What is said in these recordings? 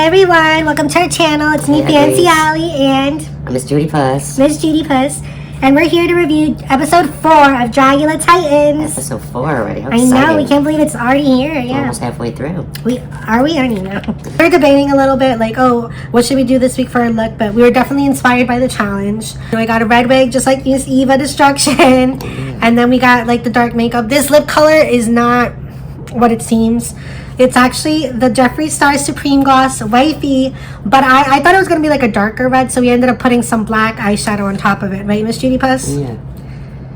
Hi everyone, welcome to our channel. It's me, FancyAlly, and I'm Miss Judy Puss. Judy Puss. And we're here to review episode 4 of Dragula Titans. Episode 4 already. How I know, we can't believe it's already here. Yeah, we're almost halfway through. I don't even know. We're debating a little bit, like, oh, what should we do this week for our look? But we were definitely inspired by the challenge. I got a red wig, just like Miss EvahDestruction, and then we got like the dark makeup. This lip color is not what it seems. It's actually the Jeffree Star Supreme Gloss Wifey, but I thought it was going to be like a darker red, so we ended up putting some black eyeshadow on top of it, right, Miss Judy Puss? Yeah.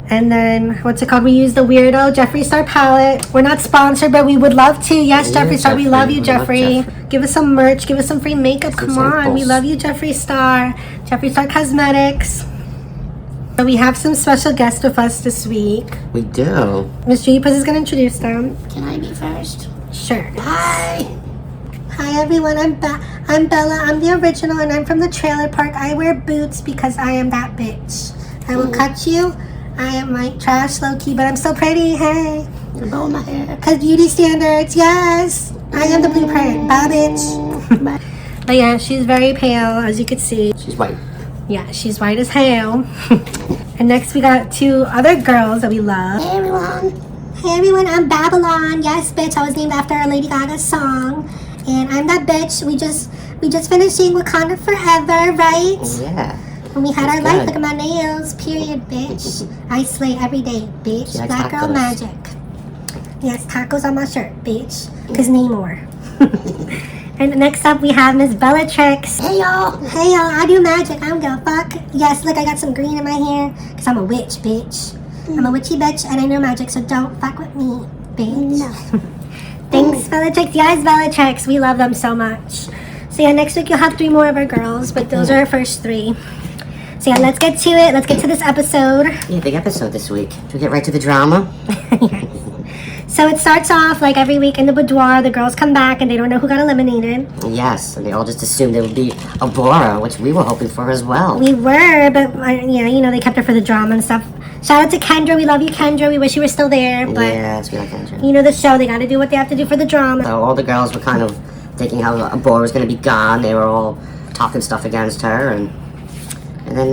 And then, what's it called? We used the Weirdo Jeffree Star palette. We're not sponsored, but we would love to. Yes, Jeffree Star, we love you, Jeffree. Give us some merch, give us some free makeup. Come on, we love you, Jeffree Star. Jeffree Star Cosmetics. So we have some special guests with us this week. We do. Miss Judy Puss is going to introduce them. Can I be first? Sure. Hi. Hi everyone, I'm Bella. I'm the original and I'm from the trailer park. I wear boots because I am that bitch. I will cut you. I am like trash low-key, but I'm so pretty. Hey. You're blowing my hair. Cause beauty standards, yes. I am the blueprint. Bye bitch. But yeah, she's very pale, as you can see. She's white. Yeah, she's white as hell. And next we got 2 other girls that we love. Hey everyone. Hey everyone, I'm Babylon. Yes, bitch. I was named after a Lady Gaga song, and I'm that bitch. We just finished seeing Wakanda Forever, right? Yeah. And we had our life. Look at my nails. Period, bitch. I slay every day, bitch. Black girl magic. Yes, tacos on my shirt, bitch. Cause Namor. And next up we have Miss Bellatrix. Hey y'all. Hey y'all. I do magic. I don't give a fuck. Yes, look, I got some green in my hair. Cause I'm a witch, bitch. I'm a witchy bitch and I know magic, so don't fuck with me, bitch. No. Thanks, Bellatrix. Yes, Bellatrix. We love them so much. So yeah, next week you'll have 3 more of our girls, but those are our first 3. So yeah, let's get to it. Let's get to this episode. Yeah, big episode this week. Should we get right to the drama? Yes. So it starts off like every week in the boudoir. The girls come back and they don't know who got eliminated. Yes, and they all just assumed it would be Abora, which we were hoping for as well. We were, but yeah, you know, they kept her for the drama and stuff. Shout out to Kendra. We love you, Kendra. We wish you were still there. But, yes, we like Kendra. You know the show. They got to do what they have to do for the drama. So all the girls were kind of thinking how Abora was going to be gone. They were all talking stuff against her. And then,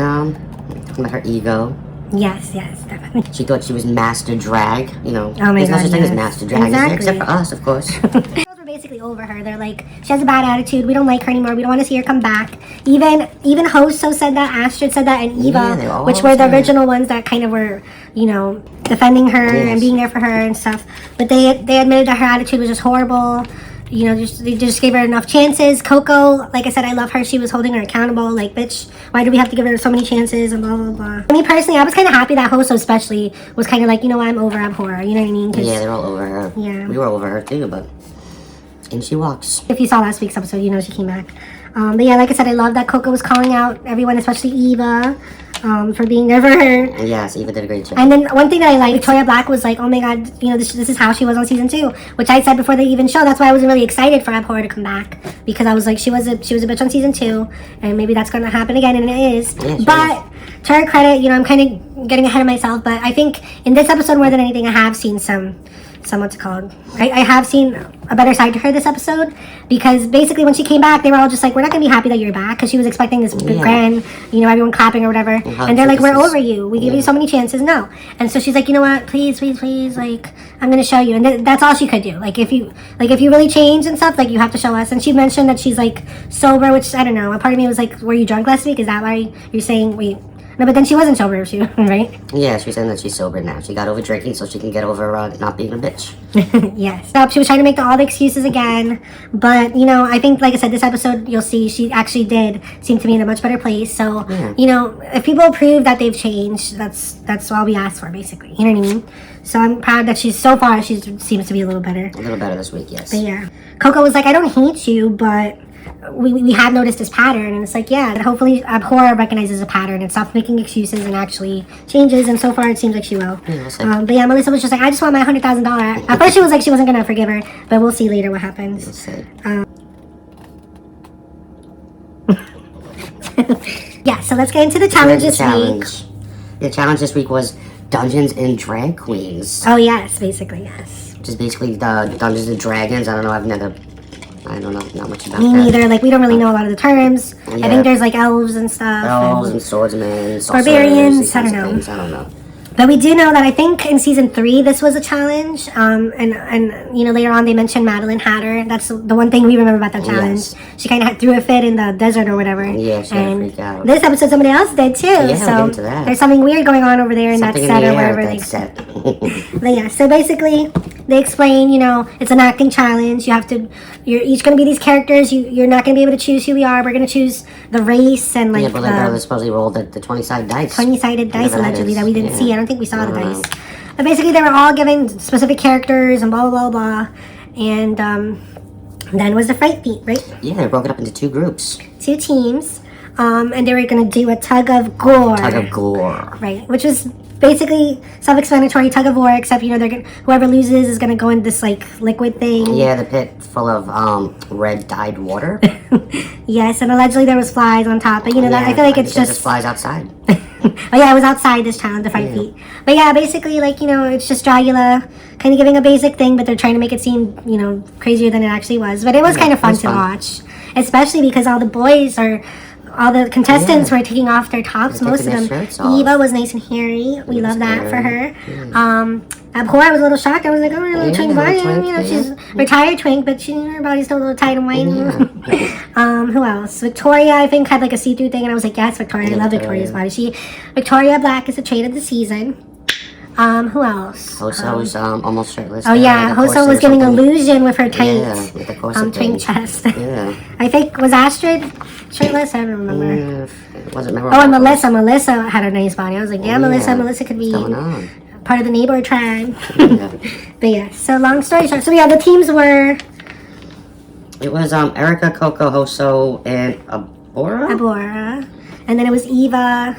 talking about her ego. Yes, definitely. She thought she was master drag. You know, oh my there's no God, such thing as master drag, exactly. except for us, of course. We're basically over her. They're like, she has a bad attitude. We don't like her anymore. We don't want to see her come back. Even Hoso said that, Astrid said that, and Eva, which were the original ones that kind of were, you know, defending her and being there for her and stuff. But they admitted that her attitude was just horrible. You know, they just gave her enough chances. Coco, like I said, I love her. She was holding her accountable. Like, bitch, why do we have to give her so many chances and blah, blah, blah. Me personally, I was kind of happy that Hoso especially was kind of like, you know what, I'm over Abhora. You know what I mean? Yeah, they're all over her. Yeah. We were over her too, but in she walks. If you saw last week's episode, you know she came back. But yeah, like I said, I love that Coco was calling out everyone, especially Eva, for being there for her. Yes, Eva did a great job. And then one thing that I liked, Victoria Black was like, oh my God, you know, this is how she was on season 2, which I said before they even show. That's why I wasn't really excited for Abhora to come back, because I was like, she was a bitch on season 2, and maybe that's going to happen again, and it is. Yeah, but to her credit, you know, I'm kind of getting ahead of myself, but I think in this episode more than anything, I have seen what's it called? I have seen a better side to her this episode, because basically when she came back, they were all just like, we're not going to be happy that you're back, because she was expecting this big grand, you know, everyone clapping or whatever, and they're like, we're over you. We gave you so many chances. No. And so she's like, you know what? Please, like, I'm going to show you. And that's all she could do. Like, if you really change and stuff, like, you have to show us. And she mentioned that she's like sober, which I don't know. A part of me was like, were you drunk last week? Is that why you're saying, wait? No, but then she wasn't sober, right? Yeah, she's saying that she's sober now. She got over drinking so she can get over not being a bitch. Yes. So she was trying to make all the excuses again. But, you know, I think, like I said, this episode, you'll see, she actually did seem to be in a much better place. So, you know, if people prove that they've changed, that's all we ask for, basically. You know what I mean? So I'm proud that so far, she seems to be a little better. A little better this week, yes. But yeah. Coco was like, I don't hate you, but we have noticed this pattern, and it's like, yeah, hopefully Abhora recognizes a pattern and stops making excuses and actually changes, and so far it seems like she will. Yeah, we'll see. But yeah, Melissa was just like, I just want my $100,000. At first she was like she wasn't going to forgive her, but we'll see later what happens. We'll see. Yeah, so let's get into the challenge this week. The challenge this week was Dungeons and Drag Queens. Oh yes, basically, yes. Which is basically the Dungeons and Dragons. I don't know, I've never I don't know, not much about Me that. neither. Like, we don't really know a lot of the terms. Yeah. I think there's like elves and stuff. Elves and and swordsmen, sorcerers, barbarians, these I kinds don't of know. things. I don't know. But we do know that I think in season 3 this was a challenge. And you know, later on they mentioned Madeline Hatter. That's the one thing we remember about that challenge. Yes. She kind of threw a fit in the desert or whatever. Yeah, she had a freak out. This episode somebody else did too. Yeah, so we'll get into that. there's something weird going on over there in Something that set in or the air wherever at they that set. But yeah, so basically they explain, you know, it's an acting challenge. You're each going to be these characters. You're not going to be able to choose who we are. We're going to choose the race and like Yeah, but like they're supposed to roll the 20-sided dice. 20-sided dice Whatever allegedly that we didn't Yeah. see. I don't think we saw the No. dice. But basically they were all given specific characters and blah, blah, blah, blah. And then was the fight feat, right? Yeah, they broke it up into 2 groups. 2 teams. And they were going to do a tug of gore. Tug of gore. Right, which is basically self-explanatory, tug of war, except, you know, whoever loses is going to go in this, like, liquid thing. Yeah, the pit full of red dyed water. Yes, and allegedly there was flies on top, but, you know, that, I feel like it's just flies outside. Oh yeah, it was outside this challenge, the fight feet. But yeah, basically, like, you know, it's just Dragula kind of giving a basic thing, but they're trying to make it seem, you know, crazier than it actually was. But it was kind of fun to watch, especially because all the contestants were taking off their tops, They're most of taking them. their shirts off. Eva was nice and hairy. We love that for her. Abhor, I was a little shocked. I was like, oh, a little twink body. twink, You know, yeah. she's retired twink, but her body's still a little tight and white. Who else? Victoria, I think, had like a see-through thing, and I was like, yes, Victoria. I love Victoria's body. Victoria Black is the trade of the season. Who else? Hoso was almost shirtless. Oh yeah, Hoso was giving illusion with her tight, Yeah, with the corset twink thing. chest. Yeah. I think, was Astrid shirtless? I don't remember. It wasn't memorable. Oh, and Melissa had a nice body. I was like, yeah, Melissa could be What's going on? part of the neighbor tribe. Yeah. But yeah, so long story short. So yeah, the teams were It was Erica, Coco, Hoso, and Abora? Abora. And then it was Eva,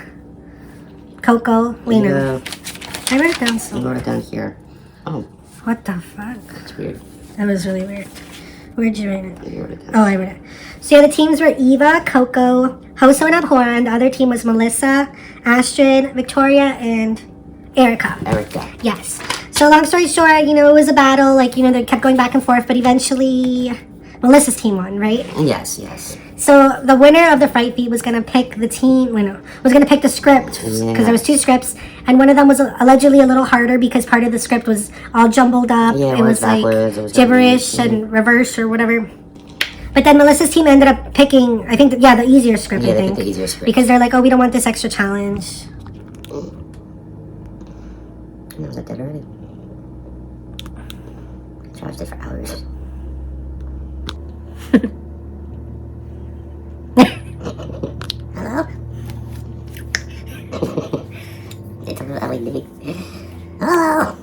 Coco. Wait, no. I wrote it down I somewhere. wrote it down here. Oh, What the fuck? that's weird. That was really weird. Where'd you write it? You wrote it down. Oh, I read it. So yeah, the teams were Eva, Coco, Hoso, and Abhora, and the other team was Melissa, Astrid, Victoria, and Erica. Erica. Yes. So long story short, you know, it was a battle. Like, you know, they kept going back and forth, but eventually Melissa's team won, right? Yes, yes. So the winner of the fight feat was gonna pick the team. Was gonna pick the script because there was 2 scripts, and one of them was allegedly a little harder because part of the script was all jumbled up. Yeah, it was like backwards, it was gibberish and reverse or whatever. But then Melissa's team ended up picking, I think, the easier script. Yeah, I they think picked the easier script. because they're like, oh, we don't want this extra challenge. Was that dead already? I charged it for hours. Hello? It's a little LED. Hello?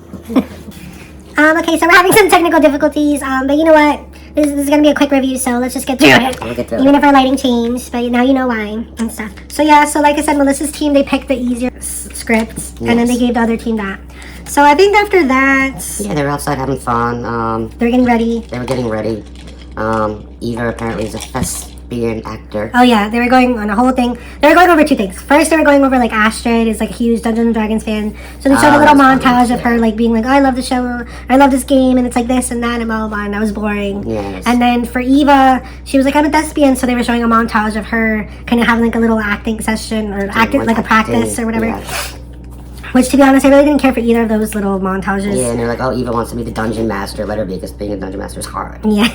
Okay, so we're having some technical difficulties, but you know what? This is going to be a quick review, so let's just get through it. We'll get through Even it. if our lighting changed, but now you know why and stuff. So yeah, so like I said, Melissa's team, they picked the easier scripts, and then they gave the other team that. So I think after that, Yeah, they were outside having fun. they're getting ready. They were getting ready. Eva apparently is a thespian actor. Oh yeah, they were going on a whole thing. They were going over 2 things. First, they were going over like Astrid is like a huge Dungeons and Dragons fan, so they showed a little that's montage funny, of her like being like, oh, I love the show, I love this game, and it's like this and that and blah blah blah. And that was boring. Yes. And then for Eva, she was like, I'm a thespian, so they were showing a montage of her kind of having like a little acting session or acting like a practice or whatever. Yeah. Which, to be honest, I really didn't care for either of those little montages. Yeah, and they're like, oh, Eva wants to be the dungeon master. Let her be, because being a dungeon master is hard. Yeah,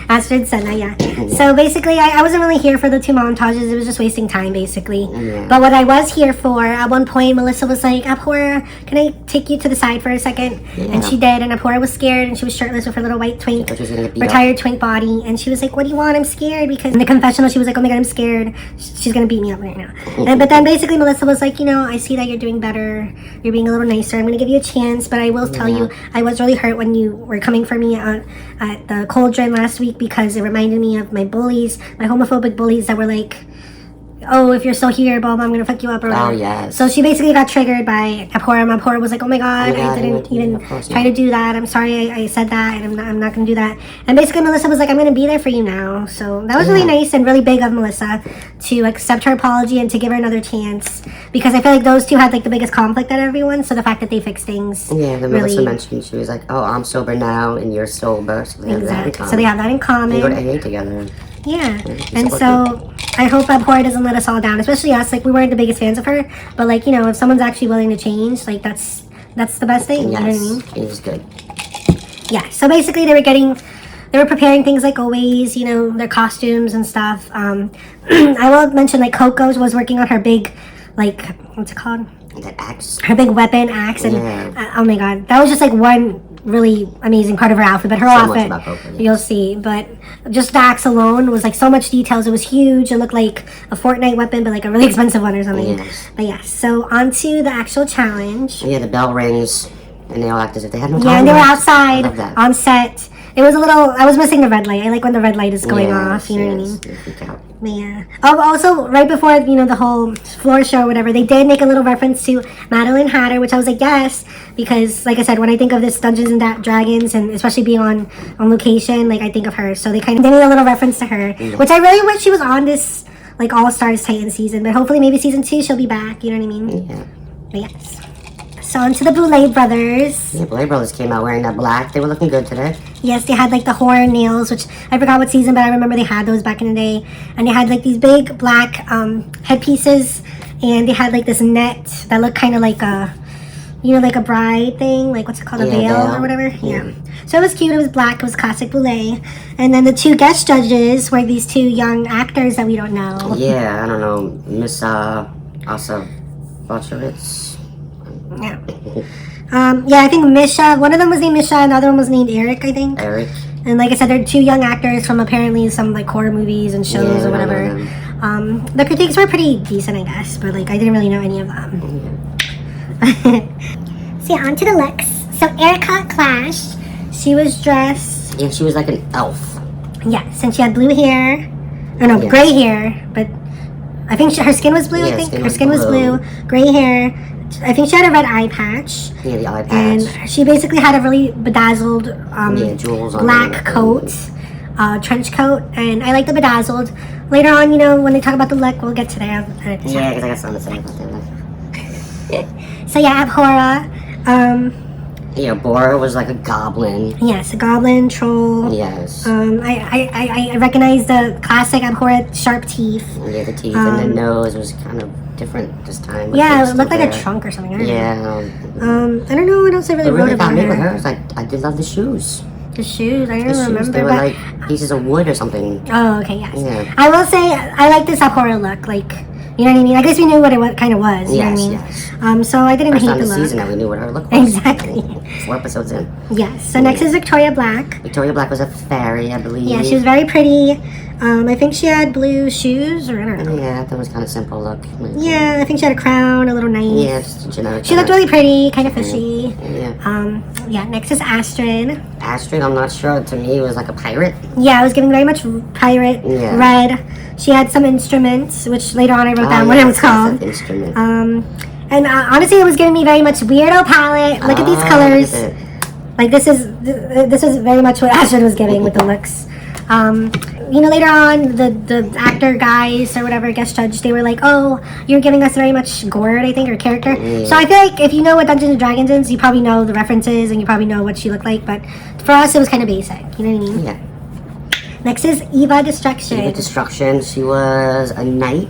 Astrid said that, yeah. So basically, I wasn't really here for the 2 montages. It was just wasting time, basically. Yeah. But what I was here for, at one point, Melissa was like, Abhora, can I take you to the side for a second? Yeah. And she did, and Abhora was scared, and she was shirtless with her little white twink, thought she was gonna get beat retired twink body. And she was like, what do you want? I'm scared. Because in the confessional, she was like, oh my god, I'm scared. She's going to beat me up right now. But then basically, Melissa was like, you know, I see that you're doing better. You're being a little nicer. I'm going to give you a chance, but I will tell you, I was really hurt when you were coming for me at the cauldron last week because it reminded me of my bullies, my homophobic bullies that were like, oh, if you're still here, blah, blah, I'm gonna fuck you up or whatever. Oh, yes. So she basically got triggered by Abhora. Abhora was like, oh my god, I didn't even try to do that. I'm sorry I said that, and I'm not gonna do that. And basically Melissa was like, I'm gonna be there for you now. So that was really nice and really big of Melissa to accept her apology and to give her another chance, because I feel like those two had like the biggest conflict out of everyone. So the fact that they fixed things. Yeah, then Melissa mentioned, she was like, oh, I'm sober now and you're sober. So they have that in common. So they have that in common. They go to AA together. Yeah, and so I hope Abhora doesn't let us all down, especially us. Like, we weren't the biggest fans of her, but like, you know, if someone's actually willing to change, like that's the best thing. Yes, you know what I mean? It is good. Yeah. So basically, they were preparing things like always, you know, their costumes and stuff. I will mention like Coco was working on her big, like, what's it called? That axe. Her big weapon axe, and oh my god, that was just like one really amazing part of her outfit. But her outfit, you'll see. But just the axe alone was like so much details. It was huge. It looked like a Fortnite weapon, but like a really expensive one or something. Yes. But yes, so on to the actual challenge. Yeah, the bell rings, and they all act as if they had no time. Yeah, and they were outside on set. It was a little. I was missing the red light. I like when the red light is going off. You know what I mean? Freak out. Yeah. Oh, also, right before, you know, the whole floor show or whatever, they did make a little reference to Madeline Hatter, which I was like, yes, because, like I said, when I think of this Dungeons and Dragons, and especially being on location, like, I think of her. So they made a little reference to her, which I really wish she was on this, like, All-Stars Titan season. But hopefully maybe season 2 she'll be back, you know what I mean? Yeah. But yes. So on to the Boulay brothers. Yeah, Boulay brothers came out wearing that black. They were looking good today. Yes, they had like the horn nails, which I forgot what season, but I remember they had those back in the day. And they had like these big black headpieces, and they had like this net that looked kind of like a, you know, like a bride thing, like what's it called, a veil or whatever. Yeah. So it was cute. It was black. It was classic Boulay. And then the two guest judges were these two young actors that we don't know. Yeah, I don't know, Miss Asa Botchowitz. Yeah. Yeah, I think Misha, one of them was named Misha, and the other one was named Eric, I think. Eric. And like I said, they're two young actors from apparently some like horror movies and shows or whatever. The critiques were pretty decent, I guess, but like I didn't really know any of them. So yeah, on to the looks. So Erica clashed. She was dressed. Yeah, she was like an elf. Yes, and she had blue hair. Oh no, gray hair, but I think her skin was blue, I think. Her skin was blue. Gray hair. I think she had a red eye patch. Yeah, the eye patch. And she basically had a really bedazzled jewels on black coat, trench coat. And I like the bedazzled. Later on, you know, when they talk about the look, we'll get to that. Yeah, because I got something to say about that. So yeah, Abhora. Yeah, Bora was like a goblin. Yes, a goblin, troll. Yes. I recognize the classic Abhora sharp teeth. Yeah, the teeth and the nose was kind of different this time. Yeah, it looked like a trunk or something. I don't know. I don't know what else I really wrote about her. Was like, I did love the shoes. The shoes, I don't remember. They were like pieces of wood or something. Oh, okay, yes. Yeah. I will say, I like this Abhora look. Like, you know what I mean? I guess we knew what it kind of was. You know what I mean? Yes. So I didn't hate the look. First season that we knew what her look was. Exactly. 4 episodes in. Yes. So next is Victoria Black. Victoria Black was a fairy, I believe. Yeah, she was very pretty. I think she had blue shoes, or I don't know. Yeah, that was kind of simple look. Yeah, I think she had a crown, a little knife. Yeah, just a generic. She looked really pretty, kind of fishy. Yeah. Yeah, next is Astrid. Astrid, I'm not sure. To me, it was like a pirate. Yeah, it was giving very much pirate, red. She had some instruments, which later on I wrote down what it was called. Instrument. And honestly, it was giving me very much Weirdo palette. Look at these colors. Like this was very much what Astrid was giving with the looks. You know, later on, the actor guys or whatever, guest judge, they were like, oh, you're giving us very much Gord, I think, or character. Yeah. So I feel like if you know what Dungeons and Dragons is, you probably know the references and you probably know what she looked like. But for us, it was kind of basic. You know what I mean? Yeah. Next is EvahDestruction. EvahDestruction. She was a knight.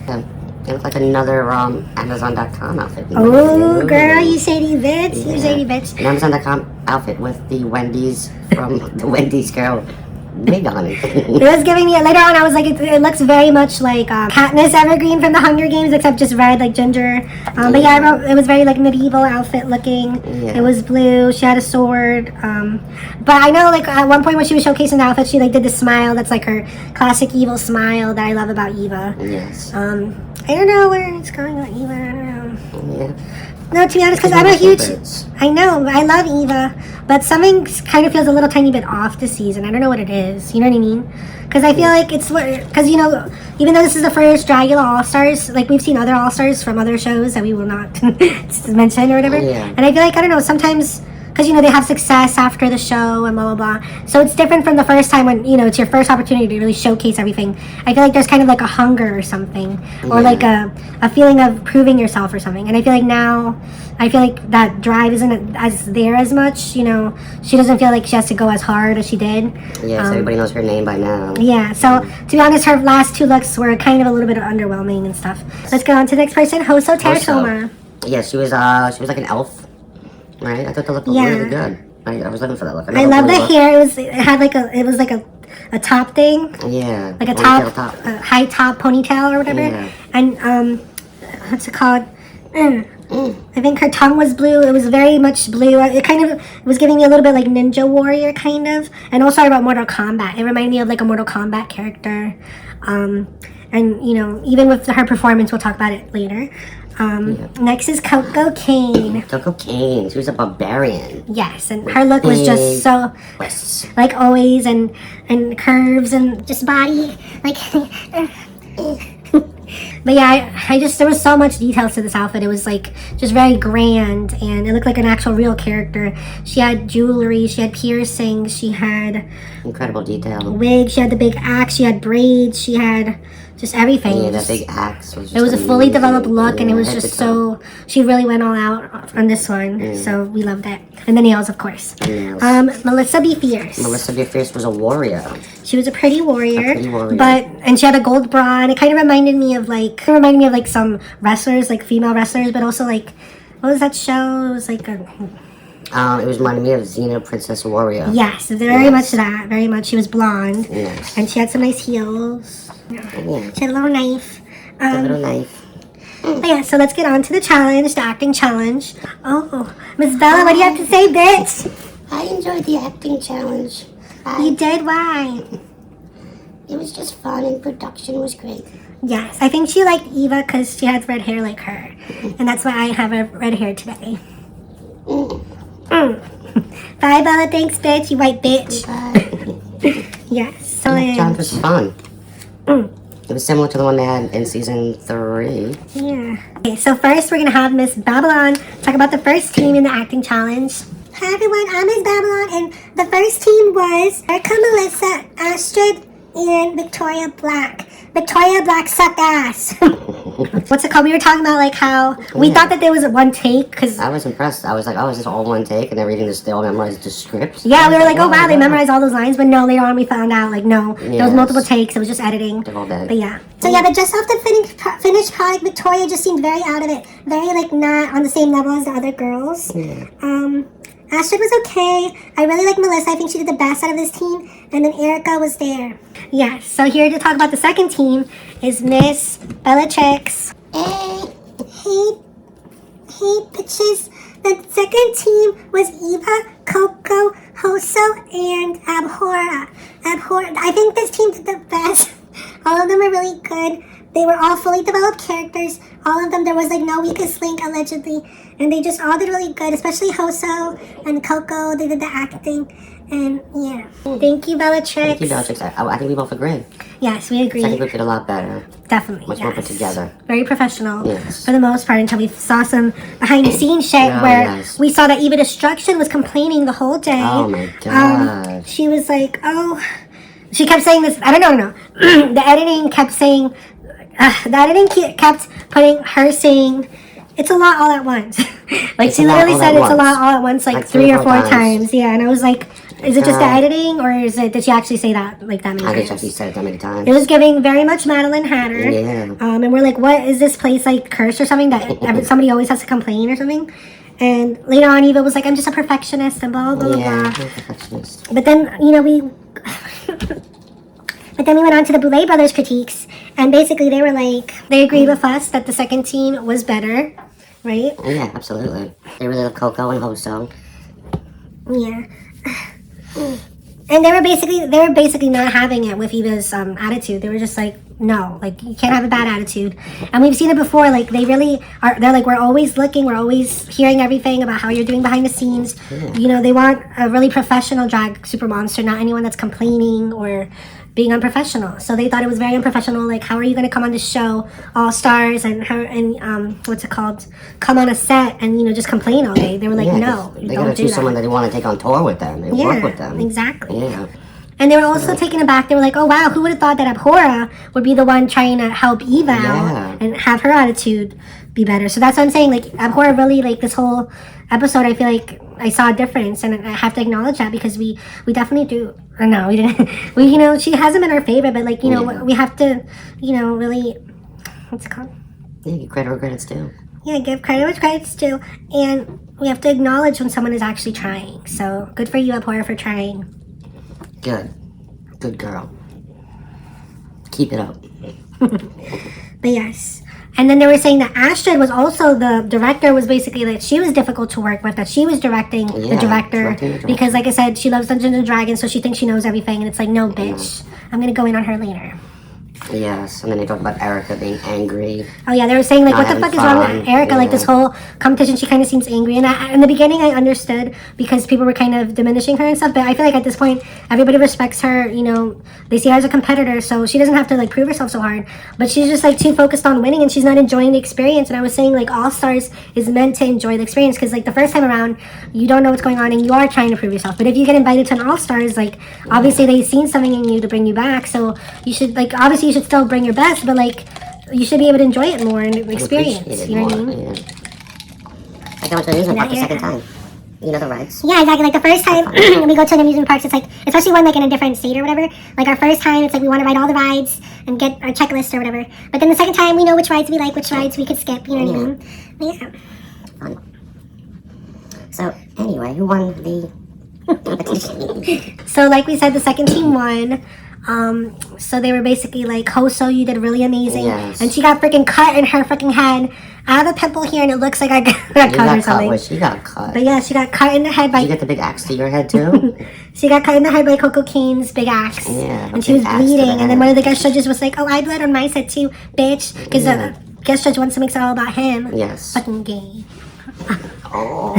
It looked like another Amazon.com outfit. Oh, girl, you shady bitch. Yeah. You shady bitch. An Amazon.com outfit with the Wendy's from the Wendy's girl wig on it. It was giving me, later on I was like, it looks very much like Katniss Evergreen from the Hunger Games, except just red, like ginger. But yeah, I wrote, it was very like medieval outfit looking. Yeah. It was blue. She had a sword. But I know like at one point when she was showcasing the outfit, she like did the smile that's like her classic evil smile that I love about Eva. Yes. I don't know where it's going with Eva. I don't know. Yeah. No, to be honest, because She's one I'm a of my huge... favorites. I know, I love Eva, but something kind of feels a little tiny bit off this season. I don't know what it is, you know what I mean? Because I feel like it's... Because, you know, even though this is the first Dragula All-Stars, like, we've seen other All-Stars from other shows that we will not mention or whatever. Yeah. And I feel like, I don't know, sometimes... Because, you know, they have success after the show and blah, blah, blah. So it's different from the first time when, you know, it's your first opportunity to really showcase everything. I feel like there's kind of like a hunger or something. Or like a feeling of proving yourself or something. And I feel like now, I feel like that drive isn't as there as much. You know, she doesn't feel like she has to go as hard as she did. Yes, everybody knows her name by now. Yeah, so to be honest, her last 2 looks were kind of a little bit underwhelming and stuff. Let's go on to the next person, Hoso Teratoma. Yeah, she was like an elf. Right, I thought the look was really good. I was looking for that look. I love the hair. It was like a top thing. Yeah, like a a high top ponytail or whatever. Yeah. And what's it called? I think her tongue was blue. It was very much blue. It kind of was giving me a little bit like Ninja Warrior kind of. And also about Mortal Kombat. It reminded me of like a Mortal Kombat character. And you know, even with her performance, we'll talk about it later. Next is Coco Kane. Coco Kane. She was a barbarian. Yes, and her look was just so, like always, and curves and just body, like. But yeah, I just, there was so much details to this outfit. It was like just very grand, and it looked like an actual real character. She had jewelry, she had piercings, she had incredible detail. Wig, she had the big axe, she had braids, she had just everything. Yeah, that big axe was just it was a fully developed look, yeah, and it was just so, she really went all out on this one, so we loved it. And the nails, of course. Melissa Be Fierce. Melissa Be Fierce was a warrior. She was a pretty warrior, and she had a gold bra, and it kind of reminded me of like some wrestlers, like female wrestlers, but also like, what was that show? It was like a... it was reminding me of Xena Princess Warrior. Yes, very much that, very much. She was blonde, and she had some nice heels. Yeah. She had a little knife. A little knife. But yeah, so let's get on to the challenge, the acting challenge. Oh, Miss Bella, what do you have to say, bitch? I enjoyed the acting challenge. You did? Why? It was just fun, and production was great. Yes, I think she liked Eva because she has red hair like her. And that's why I have a red hair today. Bye, Bella. Thanks, bitch. You white bitch. Bye. Yes. So the challenge was fun. It was similar to the one they had in season 3. Yeah. Okay, so first we're going to have Miss Babylon talk about the first team in the acting challenge. Hi, everyone. I'm Miss Babylon, and the first team was Erica, Melissa, Astrid, and Victoria Black. Victoria Black sucked ass. What's it called? We were talking about like how we thought that there was one take because I was impressed. I was like, oh, is this all one take? And they're reading this, they all memorized the scripts. Yeah, we were like, oh wow, they memorized all those lines, but no, later on we found out like no, there was multiple takes. It was just editing. But yeah. So yeah, but just off the finished product, Victoria just seemed very out of it, very like not on the same level as the other girls. Astrid was okay. I really like Melissa. I think she did the best out of this team. And then Erica was there. Yes, so here to talk about the second team is Miss Bellatrix. Hey, bitches. The second team was Eva, Coco, Hoso, and Abhora. I think this team did the best. All of them are really good. They were all fully developed characters. All of them, there was like no weakest link allegedly. And they just all did really good, especially Hoso and Coco. They did the acting. And yeah. Thank you, Bellatrix. Thank you, Bellatrix. I think we both agree. Yes, we agree. I think we did a lot better. Definitely. Much more put together. Very professional. Yes. For the most part, until we saw some behind the scenes shit where we saw that EvahDestruction was complaining the whole day. Oh my god. She was like, oh. She kept saying this. I don't know. The editing kept saying. Kept putting her saying, it's a lot all at once. Like, she literally said it's a lot all at once, like 3 or 4 times. Yeah, and I was like, is it just the editing, or is it, did she actually say that, like, that many times? I think she actually said it that many times. It was giving very much Madeline Hatter. Yeah. And we're like, what, is this place, like, cursed or something, that somebody always has to complain or something? And later on, Eva was like, I'm just a perfectionist, and blah, blah, blah. Yeah, I'm a perfectionist. But then, you know, we went on to the Boulay Brothers critiques, and basically they were like, they agreed with us that the second team was better, right? Yeah, absolutely. They really love Coco and Hoso. Yeah. And they were basically not having it with Eva's attitude. They were just like, no, like you can't have a bad attitude. And we've seen it before, like they really are, they're like, we're always looking, we're always hearing everything about how you're doing behind the scenes. You know, they want a really professional drag super monster, not anyone that's complaining or being unprofessional. So they thought it was very unprofessional. Like, how are you going to come on this show, All Stars, and what's it called, come on a set and, you know, just complain all day? They were like, no, they don't gotta do choose that. someone that they want to take on tour with them and work with them. Exactly. Yeah. And they were also taken aback. They were like, oh wow, who would have thought that Abhora would be the one trying to help Eva out and have her attitude be better. So that's what I'm saying. Like, Abhora really, like, this whole episode, I feel like I saw a difference, and I have to acknowledge that, because we definitely do. Or no, we didn't. We, you know, she hasn't been our favorite, but, like, you know, we have to, you know, really, what's it called? Yeah, give credit where credit's due. Yeah, give credit where credit's due. And we have to acknowledge when someone is actually trying. So good for you, Abhora, for trying. Good girl. Keep it up. But yes. And then they were saying that Astrid was also the director, was basically that she was difficult to work with, that she was directing the director. Because, like I said, she loves Dungeons and Dragons, so she thinks she knows everything. And it's like, no, bitch. I'm going to go in on her later. Yes, and then they talk about Erica being angry. Oh yeah, they were saying like, what the fuck is wrong with Erica? Like, this whole competition, she kind of seems angry. And in the beginning, I understood because people were kind of diminishing her and stuff. But I feel like at this point, everybody respects her. You know, they see her as a competitor, so she doesn't have to like prove herself so hard. But she's just like too focused on winning, and she's not enjoying the experience. And I was saying like, All Stars is meant to enjoy the experience, because like the first time around, you don't know what's going on and you are trying to prove yourself. But if you get invited to an All Stars, like obviously they've seen something in you to bring you back. So you should like, obviously you should still bring your best, but like you should be able to enjoy it more and experience. You know what I mean? Yeah. Like I went to an amusement park the second time. You know the rides? Yeah, exactly. Like the first time we go to an amusement parks, it's like, especially one like in a different state or whatever. Like our first time, it's like we want to ride all the rides and get our checklist or whatever. But then the second time, we know which rides we like, which rides we could skip. You know what I mean? But yeah. Fun. So anyway, who won the competition? So like we said, the second team won. So they were basically like, Hoso, you did really amazing. Yes. And she got freaking cut in her freaking head. I have a pimple here and it looks like I got cut or something. She got cut. But yeah, she got cut in the head by... Did you get the big axe to your head too? She got cut in the head by Coco Kane's big axe. Yeah. And she was bleeding. And then one of the guest judges was like, oh, I bled on my set too, bitch. Because the guest judge wants to make it all about him. Yes. Fucking gay. Oh.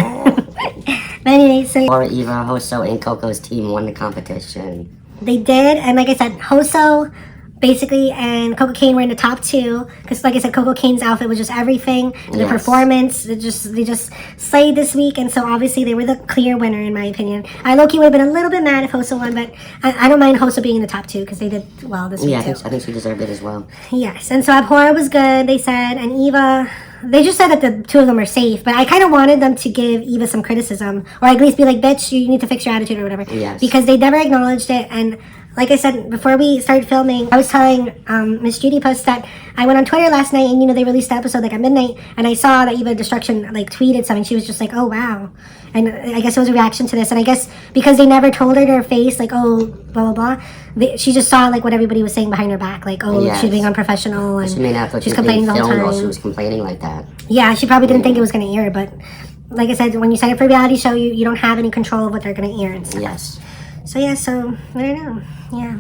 But anyway, so... Or Eva, Hoso, and Coco's team won the competition. They did, and like I said, Hoso basically and Coco Kane were in the top two, because like I said, Coco Kane's outfit was just everything. The performance, they just slayed this week, and so obviously they were the clear winner in my opinion. I low-key would have been a little bit mad if Hoso won, but I don't mind Hoso being in the top two because they did well this week. Yeah, I think she deserved it as well. Yes, and so Abhora was good, they said, and Eva, they just said that the two of them are safe, but I kind of wanted them to give Eva some criticism, or at least be like, bitch, you need to fix your attitude or whatever. Yes. Because they never acknowledged it. And like I said, before we started filming, I was telling Miss Judy Puss that I went on Twitter last night, and you know, they released the episode like at midnight, and I saw that EvahDestruction like tweeted something. She was just like, oh wow. And I guess it was a reaction to this, and I guess because they never told her to her face, like, oh, blah, blah, blah, she just saw, like, what everybody was saying behind her back, like, oh, she's being unprofessional, and she may not thought she's complaining the whole time. While she was complaining like that. Yeah, she probably didn't think it was going to air, but like I said, when you sign up for a reality show, you don't have any control of what they're going to air and stuff. Yes. So, yeah, so, I don't know, yeah.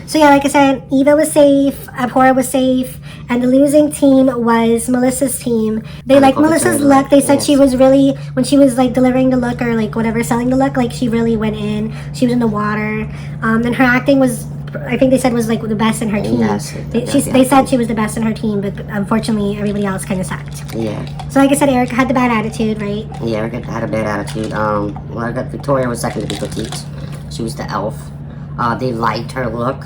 So, yeah, like I said, Eva was safe, Abhora was safe, and the losing team was Melissa's team. They liked Melissa's look. They said she was really, when she was, like, delivering the look or, like, whatever, selling the look, like, she really went in. She was in the water. And her acting was, I think they said, was, like, the best in her team. Yes. They said she was the best in her team, but unfortunately, everybody else kind of sucked. Yeah. So, like I said, Erica had the bad attitude, right? Yeah, Erica had a bad attitude. Well, I got Victoria was second to be Petite. She was the elf. They liked her look,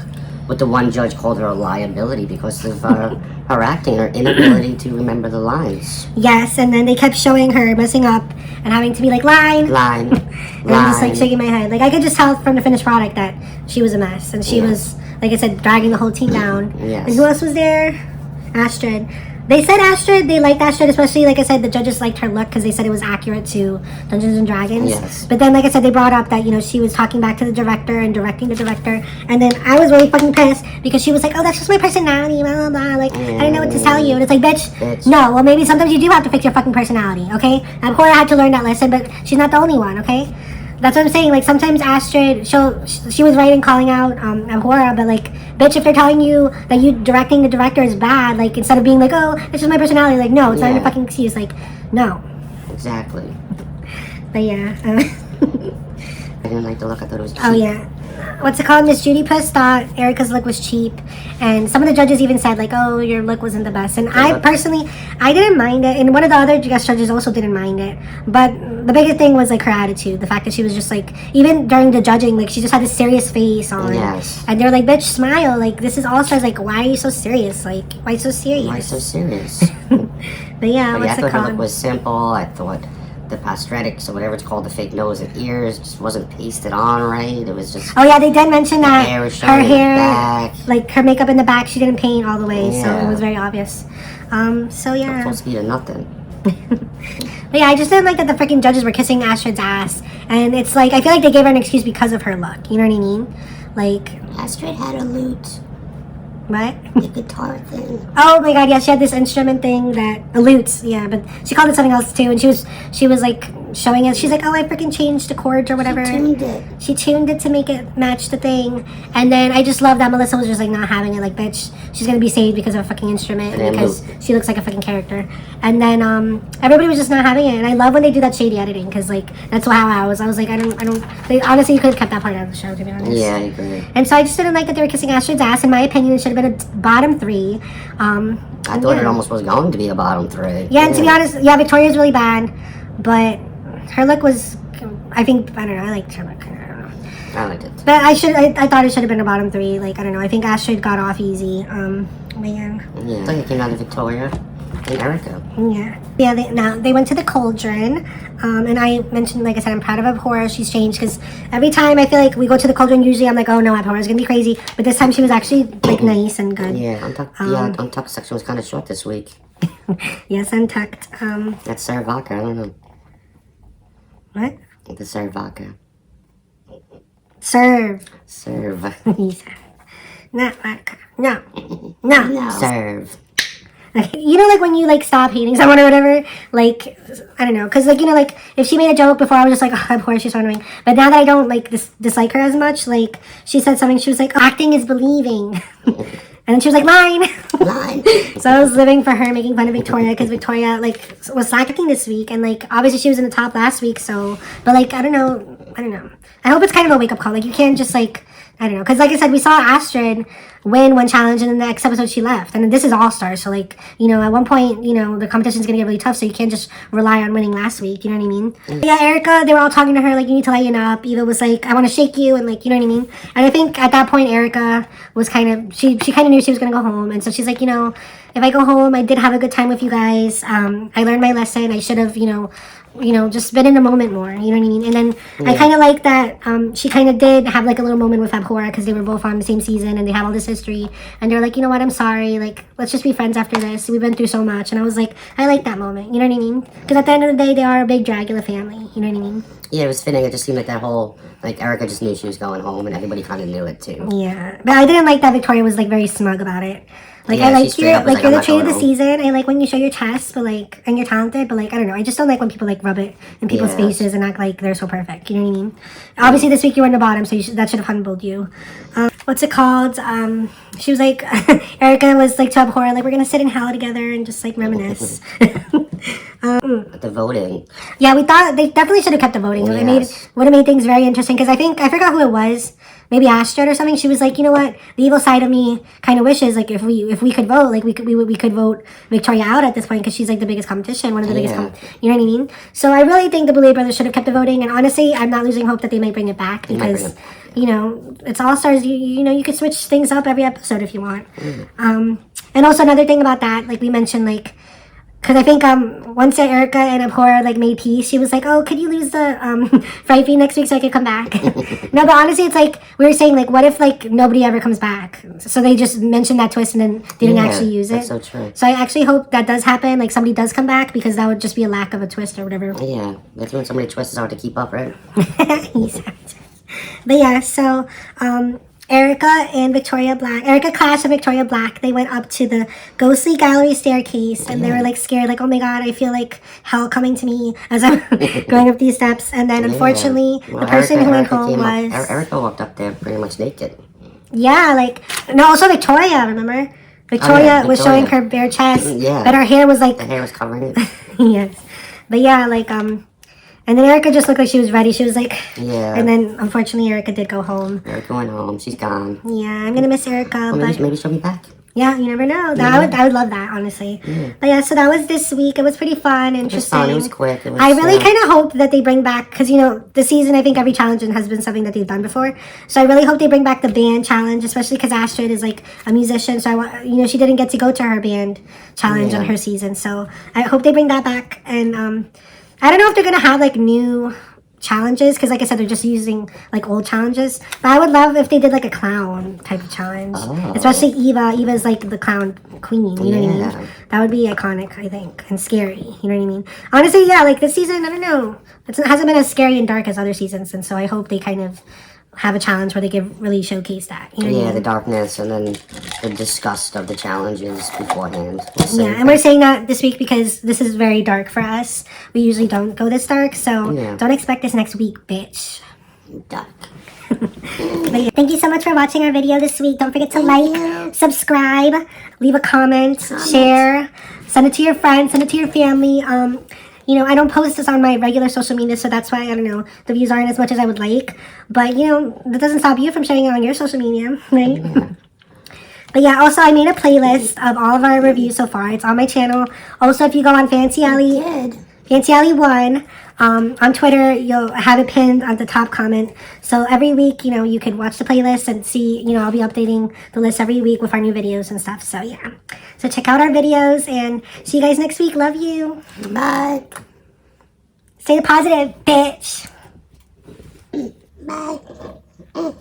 but the one judge called her a liability because of her acting, her inability to remember the lines. Yes, and then they kept showing her messing up and having to be like, line. And I'm just like shaking my head. Like, I could just tell from the finished product that she was a mess, and she was, like I said, dragging the whole team down. Yes. And who else was there? Astrid. They said Astrid, they liked Astrid, especially, like I said, the judges liked her look because they said it was accurate to Dungeons and Dragons. Yes. But then, like I said, they brought up that, you know, she was talking back to the director and directing the director. And then I was really fucking pissed because she was like, oh, that's just my personality, blah, blah, blah. Like, I didn't know what to tell you. And it's like, bitch, no. Well, maybe sometimes you do have to fix your fucking personality, okay? Abhora had to learn that lesson, but she's not the only one, okay? That's what I'm saying. Like sometimes Astrid, she was right in calling out Abhora, but like, bitch, if they're telling you that you directing the director is bad, like instead of being like, oh, it's just my personality, like no, it's not even a fucking excuse. Like, no. Exactly. But yeah. I didn't like the look. I thought it was cheap. Oh yeah. What's it called? Miss Judy Puss thought Erica's look was cheap, and some of the judges even said like, "Oh, your look wasn't the best." And I personally, I didn't mind it, and one of the other guest judges also didn't mind it. But the biggest thing was like her attitude, the fact that she was just like, even during the judging, like she just had this serious face on. Yes. And they're like, "Bitch, smile! Like this is All Stars. Like why are you so serious? Like why so serious?" Why so serious? But yeah, But what's I it thought her called? look was simple. I thought the prosthetics or whatever it's called, the fake nose and ears, just wasn't pasted on right. It was just. Oh yeah, they did mention that hair was her showing in the hair, back. like her makeup in the back, she didn't paint all the way, so Yeah. it was very obvious. So yeah. Full speed of nothing. But yeah, I just didn't like that the freaking judges were kissing Astrid's ass, and it's like I feel like they gave her an excuse because of her look. You know what I mean? Like Astrid had a lute, what? a guitar thing. Oh my god, yeah, she had this instrument thing that a lute, yeah, but she called it something else too, and she was like showing us. She's like, oh, I freaking changed the chords or whatever. She tuned it to make it match the thing, and then I just love that Melissa was just like not having it. Like, bitch, she's gonna be saved because of a fucking instrument because she looks like a fucking character. And then everybody was just not having it, and I love when they do that shady editing because like that's how I was. I was like, I don't. Like, honestly, you could have kept that part out of the show, to be honest. Yeah, I agree. And so I just didn't like that they were kissing Astrid's ass. In my opinion, it should have been a bottom 3. I thought it almost was going to be a bottom 3. Yeah, and to be honest, yeah, Victoria's really bad, but her look was, I think, I don't know, I liked her look. I don't know. I liked it. But I thought it should have been a bottom 3. Like, I don't know, I think Astrid got off easy. Man. Yeah, I think it came out of Victoria and Erica. Yeah. Yeah, they went to the cauldron. And I mentioned, like I said, I'm proud of Abhora. She's changed because every time I feel like we go to the cauldron, usually I'm like, oh no, Abhora's gonna be crazy. But this time she was actually like nice and good. Yeah, Untucked section was kind of short this week. Yes, Untucked. That's Sarah Vodka, I don't know. What? The Sarah Vodka. Serve. Serve. Not vodka. No. No. Serve. You know, like when you like stop hating someone or whatever, like I don't know, because like you know, like if she made a joke before, I was just like, oh, of course she's so annoying. But now that I don't like dislike her as much, like she said something, she was like, acting is believing, and then she was like, line. So I was living for her, making fun of Victoria because Victoria like was slacking this week, and like obviously she was in the top last week. So, but like I don't know. I hope it's kind of a wake up call. Like you can't just like. I don't know, because like I said, we saw Astrid win one challenge, and in the next episode she left. And this is All Stars, so like, you know, at one point, you know, the competition's gonna get really tough, so you can't just rely on winning last week, you know what I mean? Yeah, Erica, they were all talking to her, like, you need to lighten up. Eva was like, I want to shake you, and like, you know what I mean? And I think at that point, Erica was kind of, she kind of knew she was gonna go home, and so she's like, you know, if I go home, I did have a good time with you guys. I learned my lesson. I should have, you know, just been in the moment more, you know what I mean? And then I kind of like that she kind of did have like a little moment with Abhora because they were both on the same season and they had all this history, and they're like, you know what, I'm sorry, like let's just be friends after this, we've been through so much. And I was like, I like that moment, you know what I mean? Because at the end of the day, they are a big Dragula family, you know what I mean? Yeah, it was fitting. It just seemed like that whole, like Erica just knew she was going home and everybody kind of knew it too. Yeah, but I didn't like that Victoria was like very smug about it. Like, Yeah, I like she straight up was you're like, the "I'm trade of not the going season. I like when you show your chest, but like, and you're talented, but like, I don't know. I just don't like when people like rub it in people's faces and act like they're so perfect. You know what I mean? Obviously, this week you were in the bottom, so that should have humbled you. What's it called? She was like, Erica was like to Abhora, like, we're gonna sit in hell together and just like reminisce. The voting. Yeah, we thought they definitely should have kept the voting. Yes. Would have made things very interesting because I forgot who it was. Maybe Astrid or something. She was like, you know what? The evil side of me kind of wishes like if we could vote, like we could vote Victoria out at this point because she's like the biggest competition, one of the biggest. You know what I mean? So I really think the Boulet brothers should have kept the voting. And honestly, I'm not losing hope that they might bring it back because you know it's All Stars. You know you could switch things up every episode if you want. And also another thing about that, like we mentioned, like. Because I think once Erica and Abhora like made peace, she was like, oh, could you lose the Fright Feed next week so I could come back? No, but honestly, it's like we were saying, like, what if like nobody ever comes back? So they just mentioned that twist and then didn't actually use it. That's so true. So I actually hope that does happen, like somebody does come back, because that would just be a lack of a twist or whatever. Yeah, that's when somebody twists, it's hard to keep up, right? But yeah, so Erica and Victoria Black, Erica Clash and Victoria Black, they went up to the ghostly gallery staircase and they were like scared, like, oh my god, I feel like hell coming to me as I'm going up these steps. And then unfortunately, the person who went home was... Erica walked up there pretty much naked. Yeah, like, no, also Victoria, remember? Victoria was showing her bare chest, but her hair was like... The hair was covering it. Yes. But yeah, like, and then Erica just looked like she was ready. She was like... Yeah. And then, unfortunately, Erica did go home. Erica went home. She's gone. Yeah, I'm gonna miss Erica, well, but... Maybe she'll be back. Yeah, you never know. I would love that, honestly. Yeah. But yeah, so that was this week. It was pretty fun, interesting. It was quick. It was, I really kind of hope that they bring back, because, you know, this season, I think every challenge has been something that they've done before. So I really hope they bring back the band challenge, especially because Astrid is, like, a musician. So, you know, she didn't get to go to her band challenge on her season. So I hope they bring that back. And I don't know if they're going to have, like, new challenges, because like I said, they're just using like old challenges, but I would love if they did like a clown type of challenge, especially Eva's like the clown queen, you know what I mean? That would be iconic, I think, and scary, you know what I mean? Honestly, yeah, like this season, I don't know, it hasn't been as scary and dark as other seasons, and so I hope they kind of have a challenge where they can really showcase that, you know what I mean? The darkness and then the disgust of the challenges beforehand. Yeah, and we're saying that this week because this is very dark for us. We usually don't go this dark, so don't expect this next week, bitch. Dark. But yeah, thank you so much for watching our video this week. Don't forget to like, subscribe, leave a comment, share, send it to your friends, send it to your family. You know, I don't post this on my regular social media, so that's why, I don't know, the views aren't as much as I would like. But, you know, that doesn't stop you from sharing it on your social media, right? But yeah, also I made a playlist of all of our reviews so far. It's on my channel. Also, if you go on FancyAlly, FancyAlly1, on Twitter, you'll have it pinned on the top comment. So every week, you know, you could watch the playlist and see, you know, I'll be updating the list every week with our new videos and stuff. So yeah. So check out our videos and see you guys next week. Love you. Bye. Stay positive, bitch. Bye.